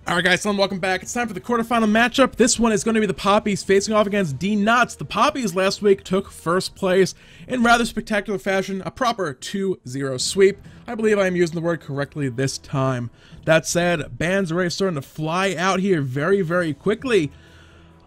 Alright guys, so welcome back. It's time for the quarterfinal matchup. This one is going to be the Papis facing off against Dnutz. The Papis last week took first place in rather spectacular fashion, a proper 2-0 sweep. I believe I am using the word correctly this time. That said, bans are already starting to fly out here very, very quickly.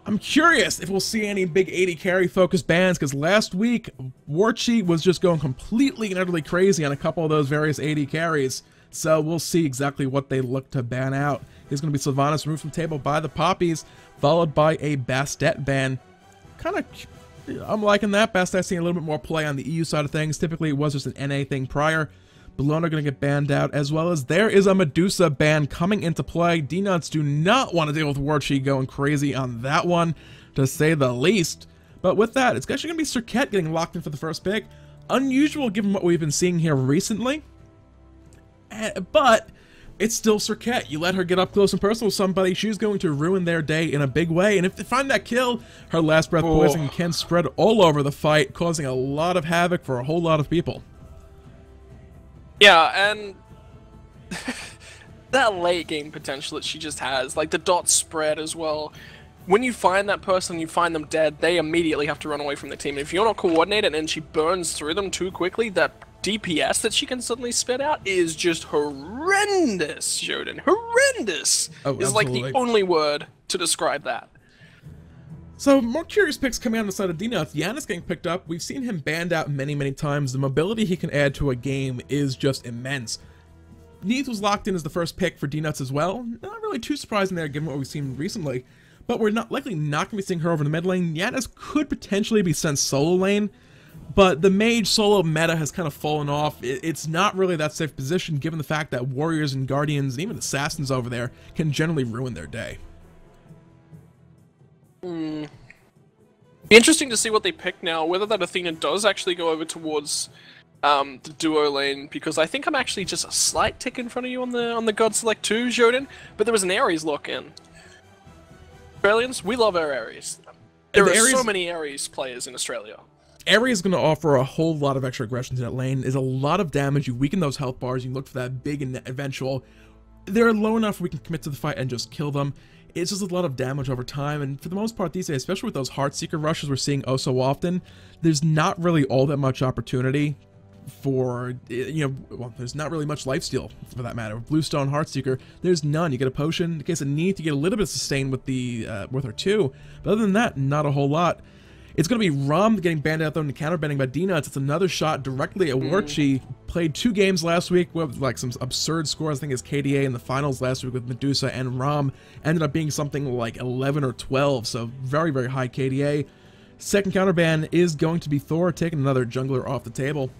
I'm curious if we'll see any big 80 carry focused bans, because last week, Warchi was just going completely and utterly crazy on a couple of those various 80 carries. So we'll see exactly what they look to ban out. There's going to be Sylvanas removed from the table by the Papis, followed by a Bastet ban. I'm liking that. Bastet seeing a little bit more play on the EU side of things. Typically it was just an NA thing prior. Bologna going to get banned out, as well as there is a Medusa ban coming into play. Dnutz do not want to deal with Warchi going crazy on that one, to say the least. But with that, it's actually going to be Serqet getting locked in for the first pick. Unusual given what we've been seeing here recently. But it's still Serqet. You let her get up close and personal with somebody, she's going to ruin their day in a big way. And if they find that kill, her last breath poison can spread all over the fight, causing a lot of havoc for a whole lot of people. Yeah, and that late game potential that she just has, like the dot spread as well. When you find that person, you find them dead, they immediately have to run away from the team. And if you're not coordinated and she burns through them too quickly, that DPS that she can suddenly spit out is just horrendous, Joden. Horrendous is like the only word to describe that. So, more curious picks coming on the side of Dnutz. Janus getting picked up. We've seen him banned out many, many times. The mobility he can add to a game is just immense. Neith was locked in as the first pick for Dnutz as well. Not really too surprising there given what we've seen recently. But we're likely not going to be seeing her over the mid lane. Janus could potentially be sent solo lane. But the mage solo meta has kind of fallen off. It's not really that safe position given the fact that warriors and guardians and even assassins over there can generally ruin their day. Be interesting to see what they pick now, whether that Athena does actually go over towards the duo lane, because I think I'm actually just a slight tick in front of you on the God Select 2, Joden, but there was an Ares lock in. Australians, we love our Ares. There are so many Ares players in Australia. Ares is going to offer a whole lot of extra aggression to that lane. There's a lot of damage. You weaken those health bars. You look for that big and eventual. They're low enough we can commit to the fight and just kill them. It's just a lot of damage over time, and for the most part these days, especially with those Heartseeker rushes we're seeing oh so often, there's not really all that much opportunity for, well, there's not really much lifesteal for that matter. With Bluestone Heartseeker, there's none. You get a potion. In the case of Neith, you get a little bit of sustain with her too, but other than that, not a whole lot. It's going to be Rom getting banned out though into counterbanning by Dnutz. It's another shot directly at Warchi. Played 2 games last week with like some absurd scores. I think his KDA in the finals last week with Medusa and Rom ended up being something like 11 or 12. So very, very high KDA. Second counterban is going to be Thor taking another jungler off the table.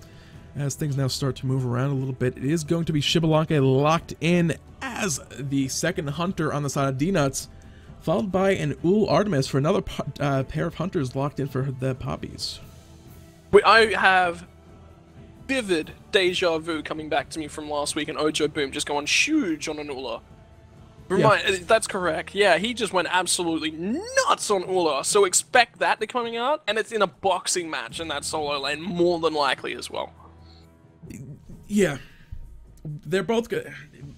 As things now start to move around a little bit, it is going to be Xbalanque locked in as the second hunter on the side of Dnutz, followed by an Artemis for another pair of hunters locked in for the Papis. I have vivid deja vu coming back to me from last week, and Ojo Boom just going huge on an Ullr. That's correct. Yeah, he just went absolutely nuts on Ullr. So expect that to coming out, and it's in a boxing match in that solo lane, more than likely as well. Yeah. They're both good.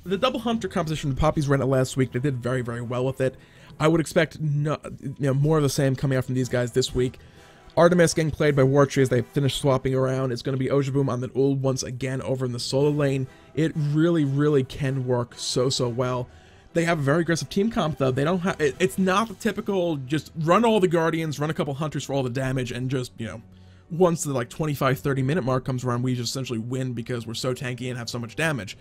The double hunter composition the Papis ran it last week. They did very, very well with it. I would expect more of the same coming out from these guys this week. Artemis getting played by Warchi as they finish swapping around. It's going to be Ojaboom on the Ullr once again over in the solo lane. It really, really can work so well. They have a very aggressive team comp though. They don't have. It's not the typical just run all the guardians, run a couple hunters for all the damage, and just once the like 25-30 minute mark comes around, we just essentially win because we're so tanky and have so much damage.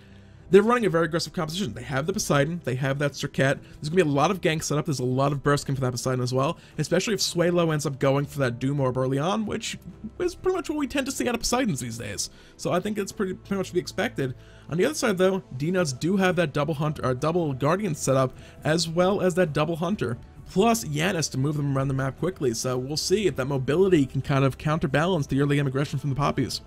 They're running a very aggressive composition. They have the Poseidon, they have that Serqet. There's going to be a lot of gank setup. There's a lot of burst coming for that Poseidon as well, especially if Swaylo ends up going for that Doom Orb early on, which is pretty much what we tend to see out of Poseidons these days. So I think it's pretty much to be expected. On the other side though, Dnutz do have that double hunter or double guardian setup, as well as that double hunter, plus Janus to move them around the map quickly. So we'll see if that mobility can kind of counterbalance the early game aggression from the Papis.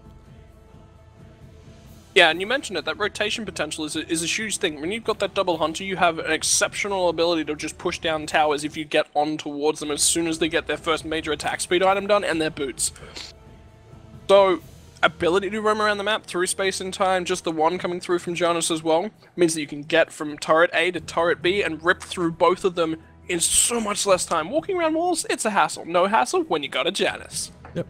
Yeah, and you mentioned it, that rotation potential is a huge thing. When you've got that double hunter, you have an exceptional ability to just push down towers if you get on towards them as soon as they get their first major attack speed item done and their boots. So, ability to roam around the map through space and time, just the one coming through from Janus as well, means that you can get from turret A to turret B and rip through both of them in so much less time. Walking around walls, it's a hassle. No hassle when you got a Janus. Yep.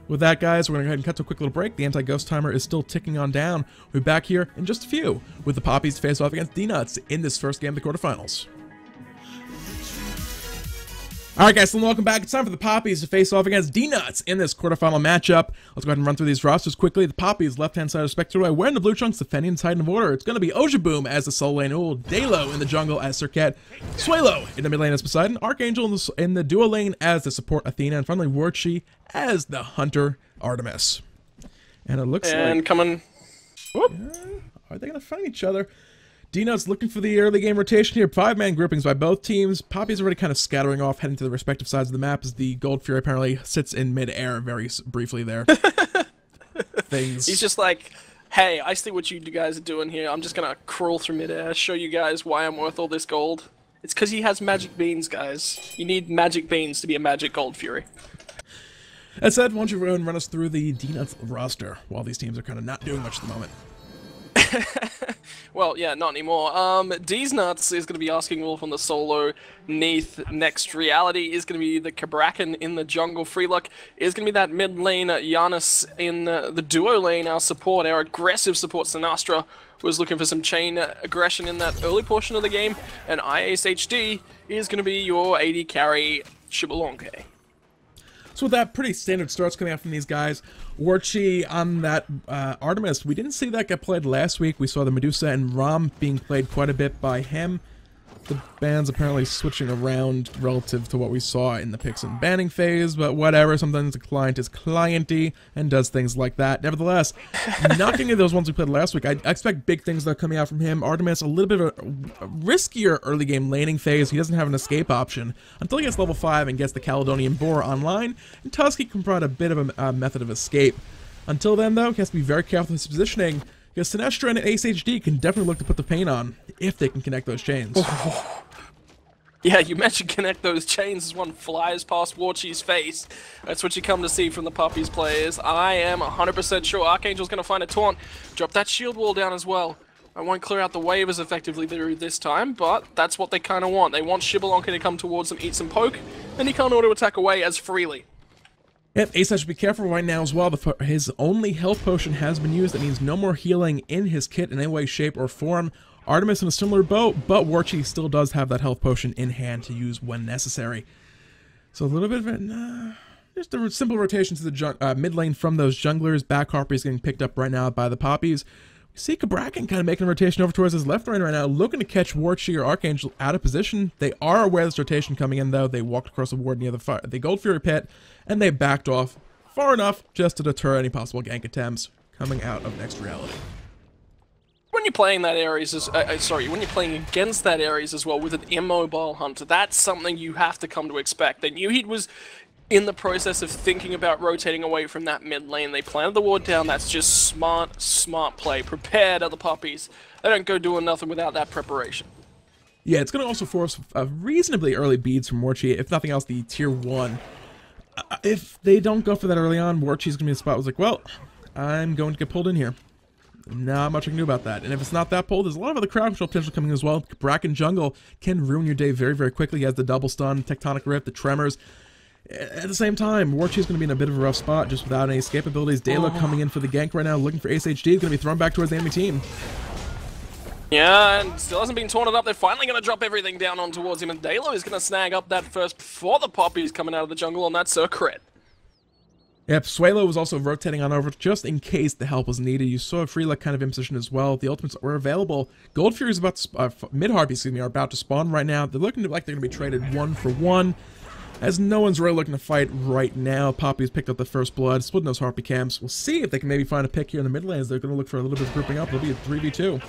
With that, guys, we're going to go ahead and cut to a quick little break. The anti-ghost timer is still ticking on down. We'll be back here in just a few with the Papis to face off against Dnutz in this first game of the quarterfinals. Alright guys, so welcome back. It's time for the Papis to face off against Dnutz in this quarterfinal matchup. Let's go ahead and run through these rosters quickly. The Papis, left-hand side of Spectre, wearing the blue trunks, defending Titan of Order. It's going to be Ojaboom as the solo lane, Ullr, Dalo in the jungle as Serqet, Suelo in the mid lane as Poseidon, Archangel in the duo lane as the support Athena, and finally Warchi as the hunter Artemis. And it looks like... coming... Yeah, are they going to find each other? Dnutz looking for the early game rotation here. 5-man groupings by both teams. Papis already kind of scattering off, heading to the respective sides of the map as the Gold Fury apparently sits in mid-air very briefly there. He's just like, hey, I see what you guys are doing here. I'm just going to crawl through mid-air, show you guys why I'm worth all this gold. It's because he has magic beans, guys. You need magic beans to be a magic Gold Fury. That said, why don't you go and run us through the Dnutz roster while these teams are kind of not doing much at the moment. Well, yeah, not anymore. Dnutz is going to be asking Wolf on the solo. Neith, next reality, is going to be the Cabrakan in the jungle. Freeluck is going to be that mid lane. Janus in the duo lane, our support, our aggressive support. Sinastra was looking for some chain aggression in that early portion of the game. And ISHD is going to be your AD carry, Xbalanque. So with that, pretty standard starts coming out from these guys. Warchi on that Artemis, we didn't see that get played last week. We saw the Medusa and Ram being played quite a bit by him. The ban's apparently switching around relative to what we saw in the picks and banning phase, but whatever. Sometimes the client is clienty and does things like that. Nevertheless, not getting those ones we played last week. I expect big things that are coming out from him. Artemis, a little bit of a riskier early game laning phase. He doesn't have an escape option until he gets level 5 and gets the Caledonian Boar online. And Tusky can provide a bit of a method of escape. Until then, though, he has to be very careful with his positioning, because Sinestro and ASHD can definitely look to put the pain on, if they can connect those chains. Yeah, you mentioned connect those chains as one flies past Warchi's face. That's what you come to see from the Papis players. I am 100% sure Archangel's going to find a taunt. Drop that shield wall down as well. I won't clear out the wave as effectively this time, but that's what they kind of want. They want Xbalanque to come towards them, eat some poke, and he can't auto-attack away as freely. Yep, Asa should be careful right now as well. His only health potion has been used. That means no more healing in his kit in any way, shape, or form. Artemis in a similar boat, but Warchi still does have that health potion in hand to use when necessary. So a little bit of just a simple rotation to the mid lane from those junglers. Back Harpy is getting picked up right now by the Papis. We see Cabrakan kind of making a rotation over towards his left lane right now, looking to catch Warchi or Archangel out of position. They are aware of this rotation coming in, though. They walked across the ward near the Gold Fury pit, and they backed off far enough just to deter any possible gank attempts coming out of next reality. When you're playing that Ares, when you're playing against that Ares as well with an immobile hunter, that's something you have to come to expect. They knew he was in the process of thinking about rotating away from that mid lane. They planted the ward down. That's just smart play. Prepared are the Papis. They don't go doing nothing without that preparation. Yeah, it's going to also force a reasonably early beads from Warchi, if nothing else, the tier 1. If they don't go for that early on, Warchi's going to be in a spot where it's like, well, I'm going to get pulled in here. Not much I can do about that. And if it's not that pulled, there's a lot of other crowd control potential coming as well. Cabrakan jungle can ruin your day very, very quickly. He has the double stun, tectonic rip, the tremors. At the same time, Warchi's going to be in a bit of a rough spot just without any escape abilities. Dalo coming in for the gank right now, looking for ASHD. Is going to be thrown back towards the enemy team. Yeah, and still hasn't been taunted up. They're finally going to drop everything down on towards him, and Dalo is going to snag up that first before the Papis coming out of the jungle on that Serqet. Yep, Suelo was also rotating on over just in case the help was needed. You saw Freeluck kind of in position as well. The ultimates were available. Gold Fury is about to, mid-Harpy, excuse me, are about to spawn right now. They're looking like they're going to be traded 1-for-1. As no one's really looking to fight right now. Poppy's picked up the first blood, splitting those Harpy camps. We'll see if they can maybe find a pick here in the mid lanes. They're going to look for a little bit of grouping up. It'll be a 3v2.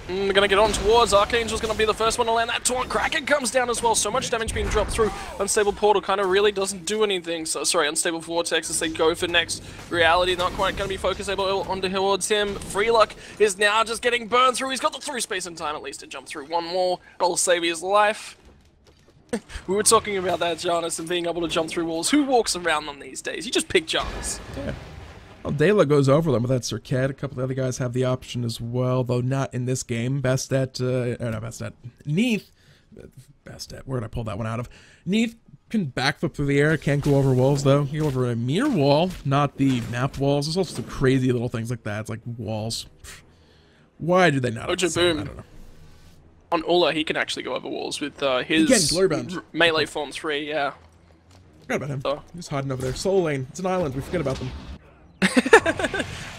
They're going to get on towards. Archangel's going to be the first one to land that taunt. Kraken comes down as well. So much damage being dropped through. Unstable Portal kind of really doesn't do anything. So, sorry, Unstable Vortex as they go for next reality. Not quite going to be focusable onto towards him. Freeluck is now just getting burned through. He's got the through space and time at least to jump through one more. That'll save his life. We were talking about that, Janus, and being able to jump through walls. Who walks around them these days? You just pick Janus. Yeah. Well, Dela goes over them with that Serqet. A couple of the other guys have the option as well, though not in this game. Neith. Where did I pull that one out of? Neith can backflip through the air, can't go over walls though. He can go over a mirror wall, not the map walls. There's also some crazy little things like that. It's like walls. Why do they not? Ojo Boom. I don't know. On Ullr, he can actually go over walls with his melee form 3, yeah. Forgot about him. He's hiding over there. Soul Lane. It's an island. We forget about them.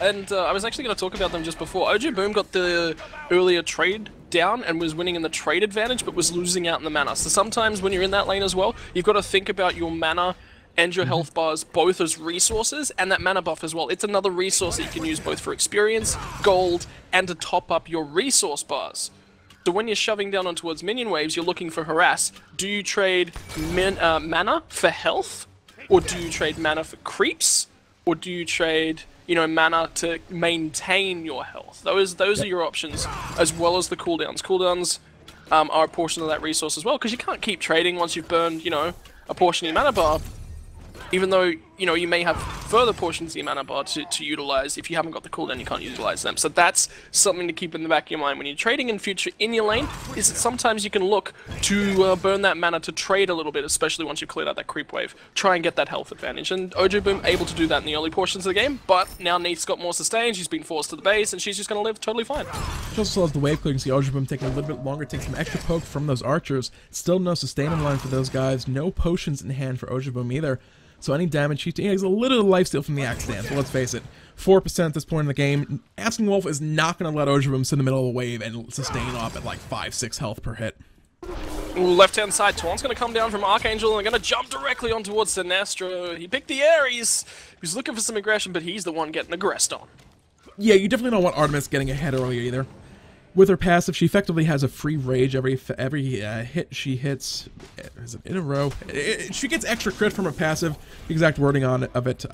And I was actually going to talk about them just before. Ojo Boom got the earlier trade down and was winning in the trade advantage, but was losing out in the mana. So sometimes when you're in that lane as well, you've got to think about your mana and your health bars both as resources, and that mana buff as well. It's another resource that you can use both for experience, gold, and to top up your resource bars. So when you're shoving down on towards minion waves, you're looking for harass. Do you trade mana for health? Or do you trade mana for creeps? Or do you trade, you know, mana to maintain your health? Those are your options, as well as the cooldowns. Cooldowns are a portion of that resource as well, because you can't keep trading once you've burned, you know, a portion of your mana bar. Even though, you know, you may have further portions of your mana bar to utilize. If you haven't got the cooldown, you can't utilize them. So that's something to keep in the back of your mind when you're trading in future in your lane, is that sometimes you can look to burn that mana to trade a little bit, especially once you've cleared out that creep wave. Try and get that health advantage. And Ojo Boom able to do that in the early portions of the game, but now Neith's got more sustain, she's been forced to the base, and she's just going to live totally fine. She also has the wave clear. You can see Ojo Boom taking a little bit longer, take some extra poke from those archers. Still no sustain in line for those guys, no potions in hand for Ojo Boom either. So any damage he takes, a little lifesteal from the axe stand, but let's face it, 4% at this point in the game. Asking Wolf is not going to let Ojo Boom sit in the middle of the wave and sustain off at like 5-6 health per hit. Ooh, left-hand side, Taunt's going to come down from Archangel and going to jump directly on towards Sinestro. He picked the Ares. He's looking for some aggression, but he's the one getting aggressed on. Yeah, you definitely don't want Artemis getting ahead earlier either. With her passive, she effectively has a free rage every hit she hits. Is it in a row? She gets extra crit from her passive. The exact wording of it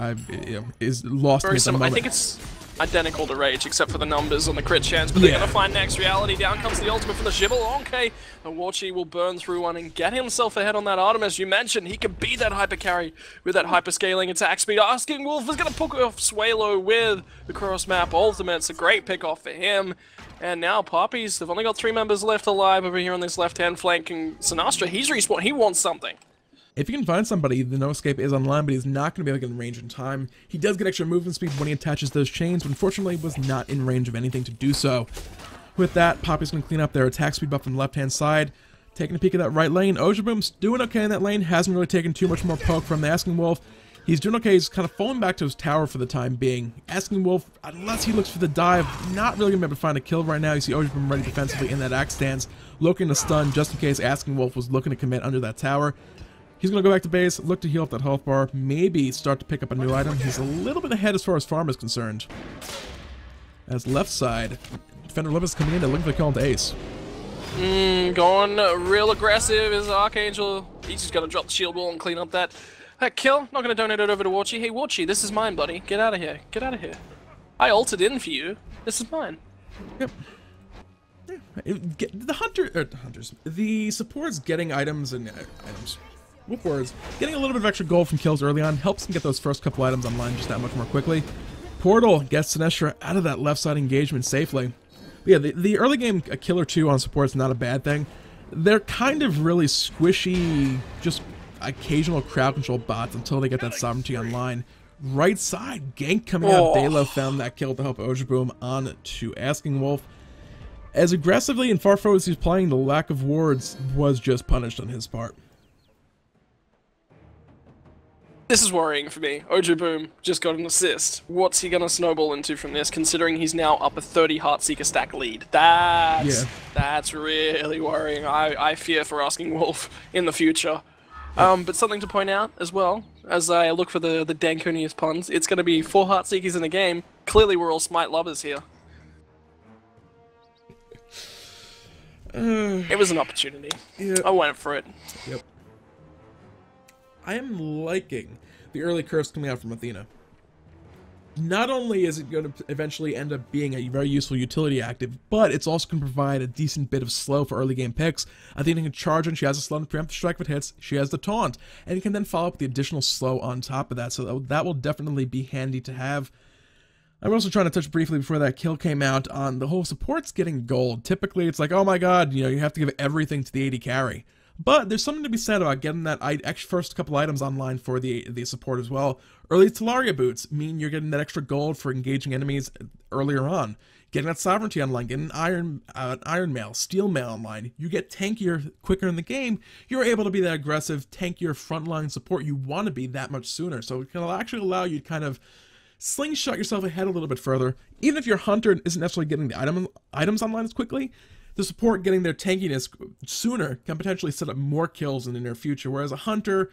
is lost to me at the moment. I think it's identical to rage, except for the numbers on the crit chance. But they're going to find next reality. Down comes the ultimate from the Xbalanque. And Warchi will burn through one and get himself ahead on that Artemis. You mentioned he can be that hyper carry with that hyper scaling attack speed. Asking Wolf is going to pick off Swalo with the cross map ultimate. It's a great pick off for him. And now Papis, they've only got 3 members left alive over here on this left-hand flank, and Sinestro, he's respawned, he wants something. If you can find somebody, the No Escape is online, but he's not going to be able to get in range in time. He does get extra movement speed when he attaches those chains, but unfortunately was not in range of anything to do so. With that, Papis going to clean up their attack speed buff on the left-hand side. Taking a peek at that right lane, Ojo Boom's doing okay in that lane, hasn't really taken too much more poke from the Asking Wolf. He's doing okay, he's kind of falling back to his tower for the time being. Asking Wolf, unless he looks for the dive, not really going to be able to find a kill right now. You see Ojo Boom ready defensively in that axe stance, looking to stun just in case Asking Wolf was looking to commit under that tower. He's going to go back to base, look to heal up that health bar, maybe start to pick up a new item. He's a little bit ahead as far as farm is concerned. As left side, Defender Livis coming in and looking for the kill into Ace. Going real aggressive is Archangel. He's just going to drop the shield wall and clean up that kill. Not going to donate it over to Warchi. Hey Warchi, this is mine, buddy. Get out of here. Get out of here. I ulted in for you. This is mine. Yep. The supports getting items and getting a little bit of extra gold from kills early on helps them get those first couple items online just that much more quickly. Portal gets Sinestro out of that left side engagement safely. But yeah, the early game a kill or two on support is not a bad thing. They're kind of really squishy, just occasional crowd control bots until they get that sovereignty online. Right side, gank coming out. Delo found that kill to help Ojo Boom on to Asking Wolf. As aggressively and far forward as he's playing, the lack of wards was just punished on his part. This is worrying for me. Ojo Boom just got an assist. What's he gonna snowball into from this, considering he's now up a 30 Heartseeker stack lead? That's really worrying. I fear for Asking Wolf in the future. But something to point out as well, as I look for the dankoniest puns, it's going to be 4 Heartseekers in a game. Clearly we're all Smite lovers here. It was an opportunity. Yeah. I went for it. Yep. I am liking the early curse coming out from Athena. Not only is it going to eventually end up being a very useful utility active, but it's also going to provide a decent bit of slow for early game picks. Athena can charge and she has a slow to preempt the strike if it hits, she has the taunt, and you can then follow up with the additional slow on top of that, so that will definitely be handy to have. I'm also trying to touch briefly before that kill came out on the whole supports getting gold. Typically, it's like, oh my god, you know, you have to give everything to the AD carry. But there's something to be said about getting that extra first couple items online for the support as well. Early Talaria boots mean you're getting that extra gold for engaging enemies earlier on. Getting that sovereignty online, getting iron mail, steel mail online. You get tankier quicker in the game. You're able to be that aggressive, tankier frontline support you want to be that much sooner. So it can actually allow you to kind of slingshot yourself ahead a little bit further. Even if your hunter isn't necessarily getting the items online as quickly, the support getting their tankiness sooner can potentially set up more kills in the near future. Whereas a hunter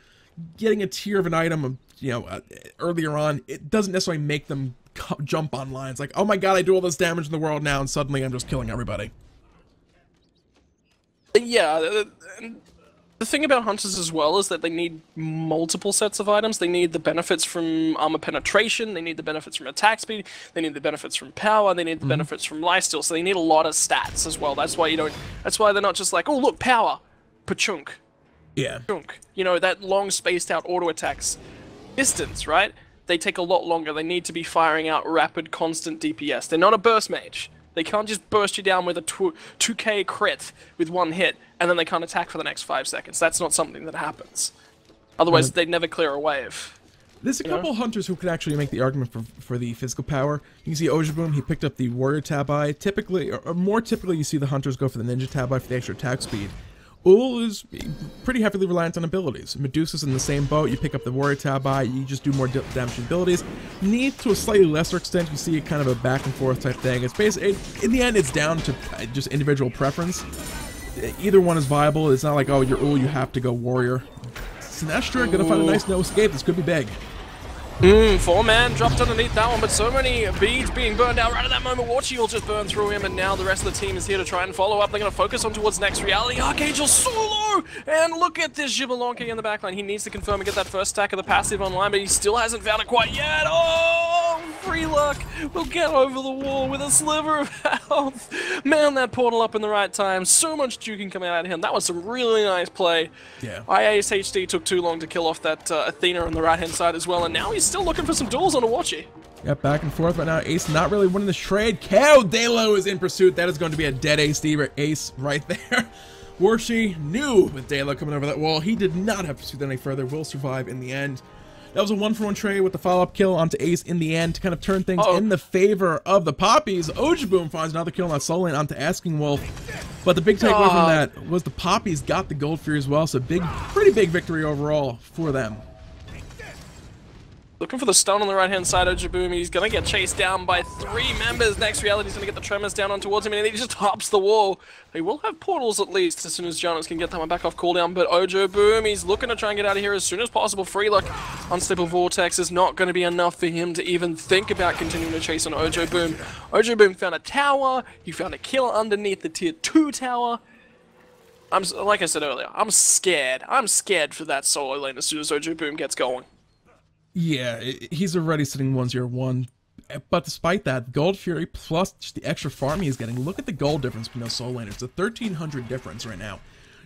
getting a tier of an item, you know, earlier on, it doesn't necessarily make them jump online. It's like, oh my god, I do all this damage in the world now, and suddenly I'm just killing everybody. Yeah, the thing about hunters as well is that they need multiple sets of items. They need the benefits from armor penetration, they need the benefits from attack speed, they need the benefits from power, they need the benefits from lifesteal, so they need a lot of stats as well. That's why they're not just like, oh look, power, pachunk. Yeah. Chunk. You know, that long spaced out auto attacks. Distance, right? They take a lot longer. They need to be firing out rapid, constant DPS. They're not a burst mage. They can't just burst you down with a 2k crit with one hit, and then they can't attack for the next 5 seconds. That's not something that happens. Otherwise, they'd never clear a wave. There's a couple hunters who could actually make the argument for the physical power. You can see Ojaboom, he picked up the warrior tab eye. Typically, or more typically, you see the hunters go for the ninja tab eye for the extra attack speed. Ullr is pretty heavily reliant on abilities. Medusa's in the same boat. You pick up the warrior tab eye, you just do more damaging abilities. Neith, to a slightly lesser extent, you see kind of a back and forth type thing. It's basically, in the end, it's down to just individual preference. Either one is viable. It's not like, oh, you're Ullr, you have to go warrior. Sinestra gonna find a nice no escape. This could be big. 4-man dropped underneath that one, but so many beads being burned out right at that moment. Warchi will just burn through him, and now the rest of the team is here to try and follow up. They're going to focus on towards next reality. Archangel solo! And look at this Xbalanque in the backline. He needs to confirm and get that first stack of the passive online, but he still hasn't found it quite yet. Oh, free luck will get over the wall with a sliver of health. Man, that portal up in the right time. So much juking coming out of him. That was some really nice play. Yeah. IASHD took too long to kill off that Athena on the right-hand side as well, and now he's still looking for some duels on a Warchi. Yep, back and forth right now. Ace not really winning this trade. Cow Dalo is in pursuit. That is going to be a dead ace right there. Warchi knew with Dalo coming over that wall, he did not have to pursue that any further. Will survive in the end. That was a 1-for-1 trade with the follow-up kill onto Ace in the end to kind of turn things in the favor of the Papis. Ojaboom finds another kill on that solo lane onto Asking Wolf. But the big takeaway from that was the Papis got the Gold Fury as well, so pretty big victory overall for them. Looking for the stun on the right-hand side of Ojaboom. He's going to get chased down by 3 members. Next reality's going to get the tremors down on towards him, and he just hops the wall. They will have portals at least as soon as Janus can get that one back off cooldown, but Ojaboom, he's looking to try and get out of here as soon as possible. Free luck. Unstable Vortex is not going to be enough for him to even think about continuing to chase on Ojaboom. Ojaboom found a tower. He found a kill underneath the tier 2 tower. Like I said earlier, I'm scared. I'm scared for that solo lane as soon as Ojaboom gets going. Yeah, he's already sitting 1-0-1, but despite that, Gold Fury plus just the extra farm he's getting, look at the gold difference between those solo laners. It's a 1,300 difference right now.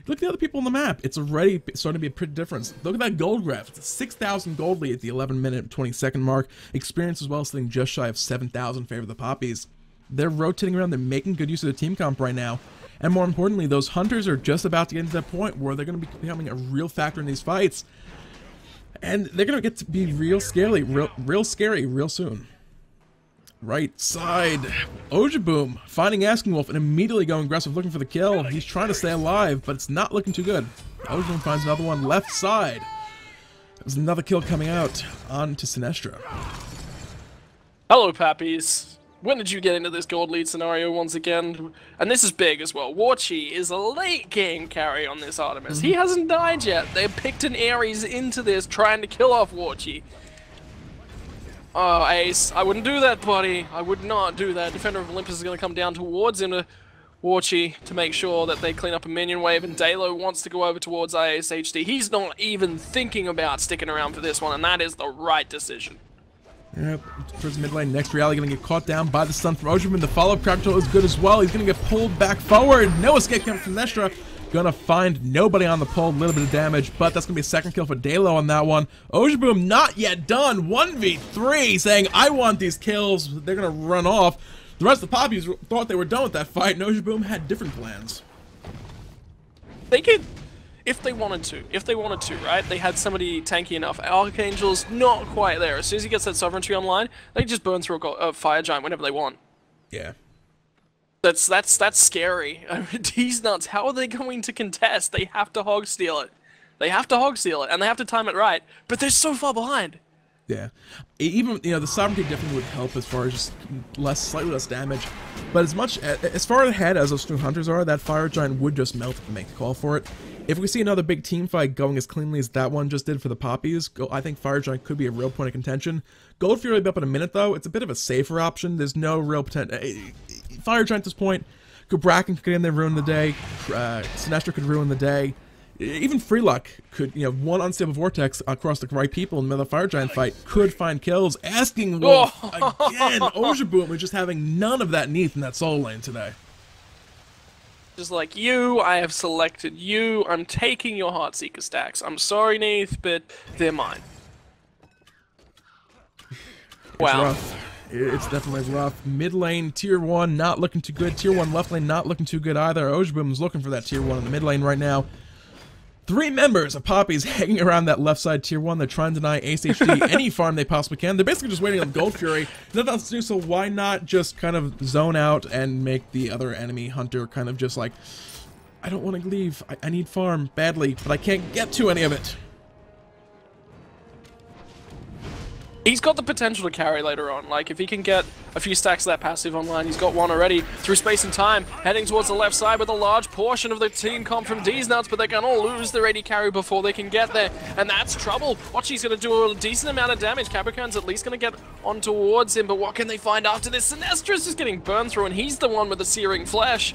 Look at the other people on the map. It's already starting to be a pretty difference. Look at that gold graph. It's a 6,000 gold lead at the 11-minute 20-second mark. Experience as well, sitting just shy of 7,000 in favor of the Papis. They're rotating around. They're making good use of the team comp right now. And more importantly, those hunters are just about to get into that point where they're going to be becoming a real factor in these fights. And they're going to get to be real scary real soon. Right side. Ojaboom finding Asking Wolf and immediately going aggressive looking for the kill. He's trying to stay alive, but it's not looking too good. Ojaboom finds another one left side. There's another kill coming out onto Sinestra. Hello, Papis. When did you get into this gold lead scenario once again? And this is big as well. Warchi is a late game carry on this Artemis. He hasn't died yet. They picked an Ares into this trying to kill off Warchi. Oh, Ace, I wouldn't do that, buddy. I would not do that. Defender of Olympus is going to come down towards him to Warchi to make sure that they clean up a minion wave, and Dalo wants to go over towards ISHD. He's not even thinking about sticking around for this one, and that is the right decision. Yep, towards mid lane. Next reality going to get caught down by the stun from Ojaboom. The follow-up crowd control is good as well. He's going to get pulled back forward. No escape coming from Sinestra. Gonna find nobody on the pole, a little bit of damage, but that's gonna be a second kill for Dalo on that one. Ojaboom not yet done, 1v3, saying, I want these kills, they're gonna run off. The rest of the Papis thought they were done with that fight, and Ojaboom had different plans. They could, if they wanted to, right? They had somebody tanky enough. Archangel's not quite there. As soon as he gets that sovereignty online, they can just burn through a fire giant whenever they want. Yeah. That's scary. Dnutz, how are they going to contest? They have to hog steal it. They have to hog steal it, and they have to time it right. But they're so far behind. Yeah. Even, you know, the sovereignty definitely would help as far as just slightly less damage. But as far ahead as those two hunters are, that fire giant would just melt and make the call for it. If we see another big team fight going as cleanly as that one just did for the Papis, I think fire giant could be a real point of contention. Gold Fury will be up in a minute though. It's a bit of a safer option. There's no real potential. Fire giant at this point, Cabrakan could get in there, ruin the day. Sinestro could ruin the day. Even Freeluck could, you know, one unstable vortex across the right people in the middle of the fire giant fight could find kills. Asking Wolf again, Ojaboom is just having none of that Neith in that solo lane today. Just like you, I have selected you. I'm taking your Heartseeker stacks. I'm sorry, Neith, but they're mine. Wow. Rough. It's definitely rough. Mid lane, tier 1, not looking too good. Tier 1 left lane, not looking too good either. Ojaboom's looking for that tier 1 in the mid lane right now. 3 members of Papis hanging around that left side tier 1. They're trying to deny Ace HD any farm they possibly can. They're basically just waiting on Gold Fury. Nothing else to do, so why not just kind of zone out and make the other enemy hunter kind of just like, I don't want to leave. I need farm badly, but I can't get to any of it. He's got the potential to carry later on. Like, if he can get a few stacks of that passive online, he's got one already through space and time, heading towards the left side with a large portion of the team comp from Dnutz, but they're going to lose their AD carry before they can get there, and that's trouble. Watch, he's going to do a decent amount of damage. Cabrakan's at least going to get on towards him, but what can they find after this? Sinestra's just getting burned through, and he's the one with the searing flesh.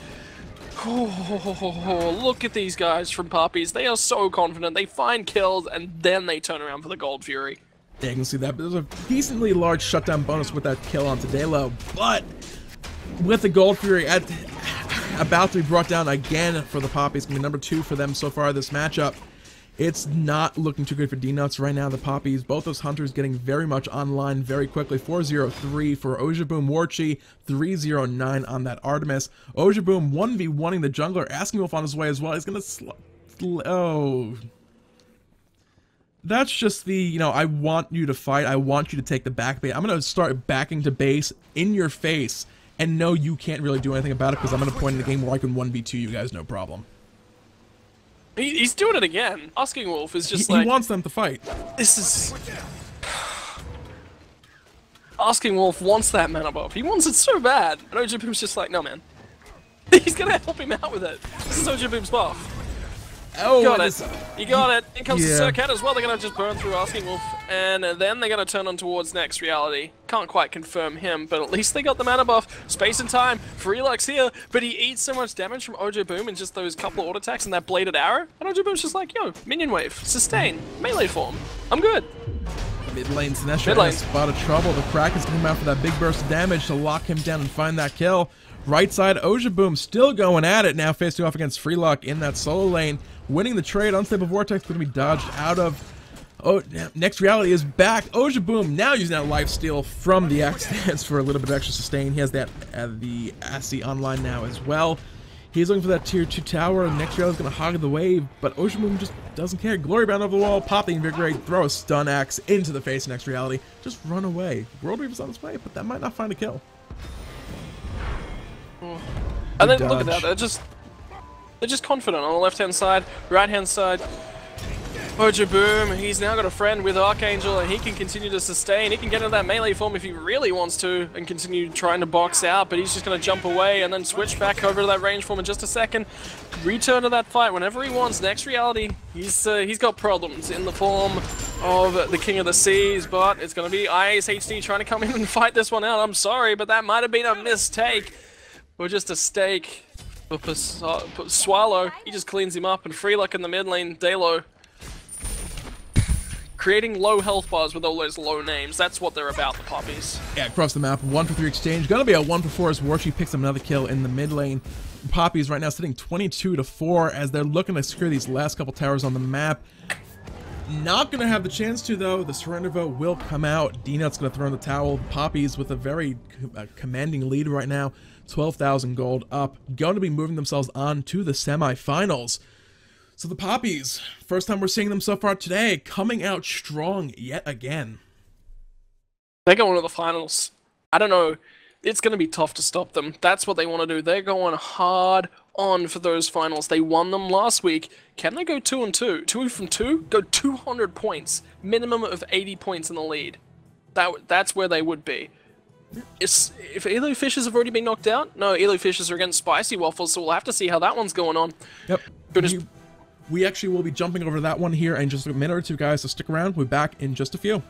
Oh, look at these guys from Papis. They are so confident. They find kills, and then they turn around for the Gold Fury. Yeah, you can see that. There's a decently large shutdown bonus with that kill onto Dalo, but with the Gold Fury about to be brought down again for the Papis, going to be number 2 for them so far this matchup. It's not looking too good for Dnutz right now. The Papis, both those hunters getting very much online very quickly. 4-0-3 for Ojaboom Warchi, 3-0-9 on that Artemis. Ojaboom 1v1ing the jungler, Asking Wolf on his way as well. He's going to that's just the, you know, I want you to fight, I want you to take the back bait. I'm going to start backing to base in your face, and no, you can't really do anything about it, because I'm going to point in the game where I can 1v2 you guys, no problem. He's doing it again. Asking Wolf is just like... He wants them to fight. This is... Asking Wolf wants that mana buff. He wants it so bad. And Ojaboom's just like, no, man. He's going to help him out with it. This is Ojaboom's buff. Oh, got it. You got it. In comes the Serqet as well. They're going to just burn through Asking Wolf. And then they're going to turn on towards Next Reality. Can't quite confirm him, but at least they got the mana buff. Space and time. Freeluck's here, but he eats so much damage from Ojaboom in just those couple of auto attacks and that bladed arrow. And Ojaboom's just like, yo, minion wave. Sustain. Melee form. I'm good. Mid lane, Sinestro has a spot of trouble. The Kraken's going to come out for that big burst of damage to lock him down and find that kill. Right side, Ojaboom still going at it, now facing off against Freeluck in that solo lane. Winning the trade, Unstable Vortex going to be dodged out of. Oh, Next Reality is back. Ojaboom now using that lifesteal from the X stance for a little bit of extra sustain. He has that the Assy online now as well. He's looking for that tier 2 tower. Next Reality is going to hog the wave, but Ojaboom just doesn't care. Glory bound over the wall, pop the Invigorate, throw a stun axe into the face of Next Reality. Just run away. World Weaver's on his way, but that might not find a kill. And then look at that, they're just confident on the left-hand side, right-hand side. Ojaboom, he's now got a friend with Archangel, and he can continue to sustain. He can get into that melee form if he really wants to, and continue trying to box out, but he's just going to jump away and then switch back over to that range form in just a second. Return to that fight whenever he wants. Next Reality, he's got problems in the form of the King of the Seas, but it's going to be Ace HD trying to come in and fight this one out. I'm sorry, but that might have been a mistake. Or just a stake for Swallow. He just cleans him up, and Freeluck in the mid lane, Dalo. Creating low health bars with all those low names. That's what they're about, the Papis. Yeah, across the map, 1-for-3 exchange. Gonna be a 1-for-4 as Warchi picks up another kill in the mid lane. Papis right now sitting 22-4 as they're looking to secure these last couple towers on the map. Not going to have the chance to, though. The surrender vote will come out. Dnutz going to throw in the towel. Papis with a very commanding lead right now. 12,000 gold up. Going to be moving themselves on to the semifinals. So the Papis, first time we're seeing them so far today, coming out strong yet again. They're going to the finals. I don't know. It's going to be tough to stop them. That's what they want to do. They're going hard on for those finals. They won them last week. Can they go 2-2? 2 from 2? Go 200 points. Minimum of 80 points in the lead. That's where they would be. If Elo Fishes have already been knocked out? No, Elo Fishes are against Spicy Waffles, so we'll have to see how that one's going on. Yep. We actually will be jumping over that one here in just a minute or two, guys, so stick around. We'll be back in just a few.